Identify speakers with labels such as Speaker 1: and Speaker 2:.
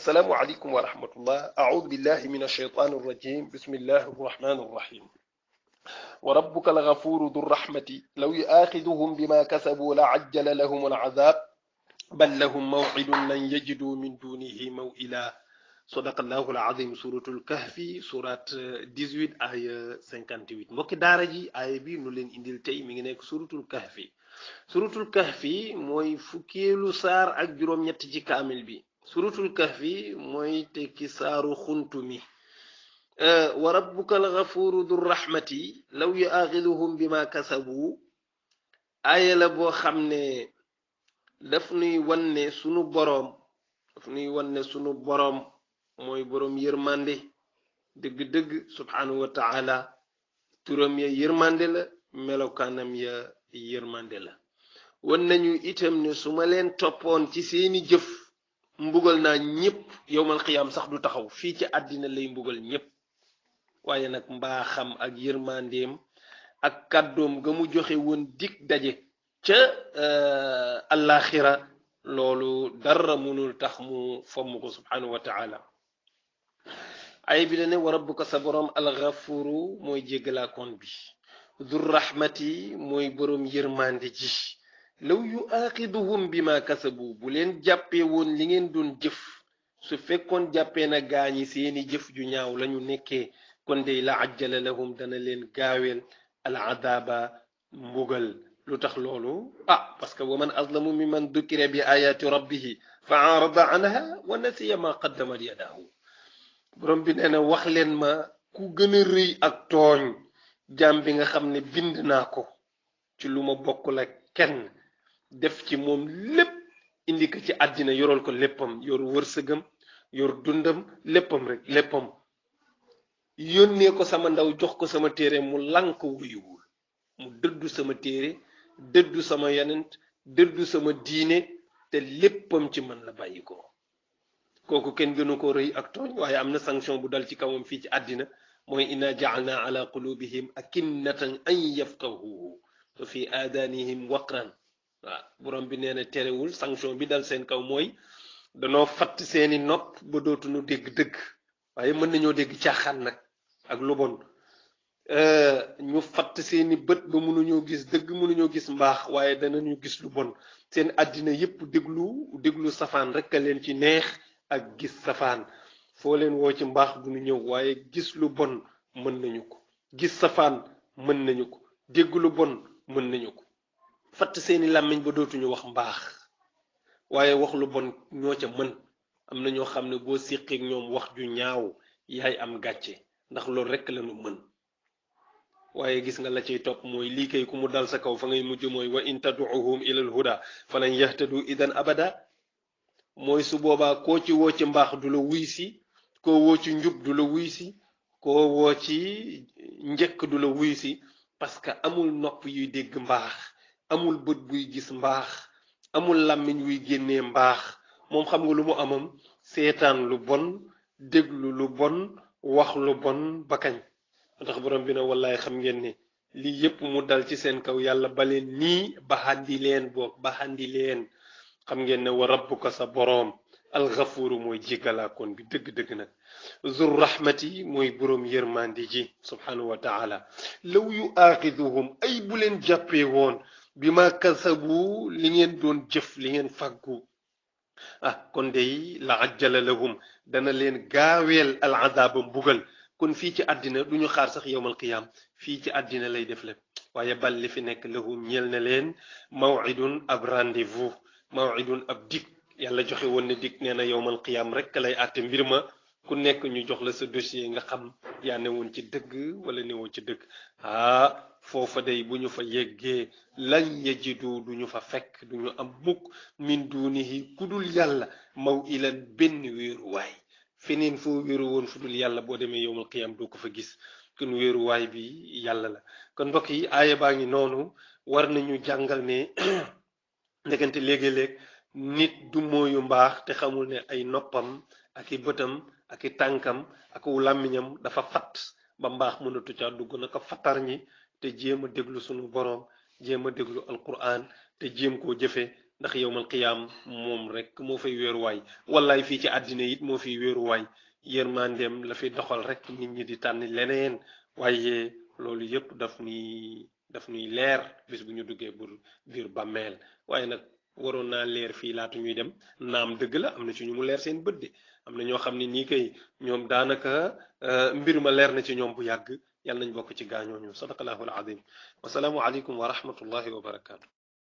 Speaker 1: السلام عليكم ورحمة الله. أعوذ بالله من الشيطان الرجيم. بسم الله الرحمن الرحيم. وربك الغفور ذو الرحمة لو يؤاخذهم بما كسبوا لعجل لهم العذاب بل لهم موعد لن يجدوا من دونه موئلا. صدق الله العظيم. سورة الكهف سورة 18 آية 58. mbokki daara ji aaya bi nu leen indil tey mi ngi nekk suratul kahfi. suratul kahfi mooy fukkeelu saar ak juróom-ñett ci kaamil bi. suratul kahfi mooy tekki saaru xuntu mi. wa rabbuka alghafuru du rahmati law yuaxiduhum bima kasabu aaya la boo xam ne daf nuy wanne sunu boroom mooy boroom yërmande dëgg-dëgg subhanahu wa taala. turam ya yërmande la, melokaanam ya yërmande la. wan nañu itam ne su ma leen toppoon ci seeni jëf mbugal naa ñépp yowmal xiyaam sax du taxaw, fii ci àddina lay mbugal ñépp. waaye nag mbaaxam ak yërmandeem ak kàddoom ga mu joxe woon dig daje ca àllaaxira loolu dara mënul tax mu fomm ko subhanahu wa taala. ay bi la ne wa rabbuka sa boroom alxafuru mooy jéggalaakoon bi, dur rahmati mooy boroom yërmande ji. law yu aaxiduhum bi ma kasabu bu leen jàppee woon li ngeen doon jëf, su fekkoon jàppee na gaañi seeni jëf ju ñaaw lañu nekkee, kon dey la ajjala lahum dana leen gaaweel al adaaba mbugal. lu tax loolu? parce que wa man azlamu mimman dukira bi ayati rabbihi fa arada anha wa nasiya ma qaddamat yadahu. borom bi nee na wax leen ma ku gën a rëy ak tooñ jaam bi nga xam ne bind naa ko ci lu ma bokkul ak kenn, def ci moom lépp indi ko ci àddina, yoral ko léppam, yor wërsëgam, yor dundam, léppam rek léppam, yónnee ko sama ndaw jox ko sama téere mu lànk wuyuwul, mu dëddu sama téere, dëddu sama yonent, dëddu sama diine, te léppam ci man la bàyyi ko. kooku kenn gënu ko rëy ak tooñ. waaye am na sanction bu dal ci kawam fii ci àddina, mooy inna ja'alna ala qulubihim akinnatan an yafqahuhu wa fi aadanihim waqran. waaw borom bi nee na terewul sanction bi dal seen kaw mooy danoo fatt seeni nopp ba dootuñu dégg dëgg, waaye mën nañoo dégg caaxaan nag ak lu bon. ñu fatt seeni bët ba mënuñoo gis dëgg, mënuñoo gis mbaax, waaye danañu gis lu bon. seen àddina yépp déglu safaan rek a leen ci neex ak gis safaan. foo leen woo ci mbaax du ñu ñëw, waaye gis lu bon mën nañu ko, gis safaan mën nañu ko, dégg lu bon mën nañu ko. fatt seeni làmmiñ ba dootuñu wax mbaax, waaye wax lu bon ñoo ca mën. am na ñoo xam ne boo séqeek ñoom wax ju ñaaw yaay am gàcce, ndax loolu rekk lañu mën. waaye gis nga la cay topp mooy lii kay ku mu dal sa kaw fa ngay mujj mooy wa in tad'uhum ilal huda falan yahtadu idan abada. mooy su boobaa koo ci woo ci mbaax du la wuy si, koo woo ci njub du la wuy si, koo woo ci njëkk du la wuy si, parce que amul nopp yuy dégg mbaax, amul bët buy gis mbaax, amul làmmiñ wuy génnee mbaax. moom xam nga lu mu amam? seetaan lu bon, déglu lu bon, wax lu bon ba kañ. ndax borom bi ne wallaay xam ngeen ne lii yépp mu dal ci seen kaw yàlla baleen nii ba xandi leen. xam ngeen ne wa rabbuka sa boroom alxafuru mooy jéggalaakoon bi dëgg-dëgg nag, zur rahmati mooy boroom yërmandi ji subhanahu wa taala. law yu aaxiduhum ay bu leen jàppee woon bi ma kasabu li ngeen doon jëf, li ngeen fàggu, kon dey la ajjala lahum dana leen gaaweel al adaaba mbugal. kon fii ci àddina duñu xaar sax yowmal qiyaam, fii ci àddina lay def lépp. waaye bal li fi nekk lahum ñeel na leen maw'idun ab rendez-vous, maw'idun ab dig. yàlla joxe woon ne dig, nee na yowmal qiyaam rek lay àtte mbir ma, ku nekk ñu jox la sa dossier nga xam yaa ne woon ci dëgg wala ne woon ci dëgg. foofa day bu ñu fa yeggee lan yajidu duñu fa fekk, duñu am mukk min dunihi kudul yàlla maw'ilan benn wéeruwaay. feneen foo wéeru woon fu dul yàlla boo demee yowmal qiyaam doo ko fa gis. kon wéeruwaay bi yàlla la. kon mbokk yi aaya baa ngi noonu, war nañu jàngal ne ndegante léegi-léeg nit du mooyu mbaax te xamul ne ay noppam ak i bëtam ak i tànkam ak làmmiñam dafa fatt ba mbaax mënatu caa dugg. na ko fattar ñi te jéem a déglu sunu boroom, jéem a déglu alquran te jéem koo jëfe ndax yowmal qiyaam moom rek moo fay wéeruwaay wallaay fii ci àddina it moo fiy wéeruwaay yërmandeem la fi doxal rek nit ñi di tànn leneen waaye loolu yëpp daf nuy leer bis bu ñu duggee biir bàmmeel waaye nag waroon naa leer fii laatu ñuy dem naam dëgg la am na ci ñu mu leer seen bët de am na ñoo xam ne nii kay ñoom daanaka mbir ma leer na ci ñoom bu yàgg yàlla nañ bokk ci gaañooñu sadaqallahu alazim wasalaamu aleykum wa rahmatullahi wa barakaatu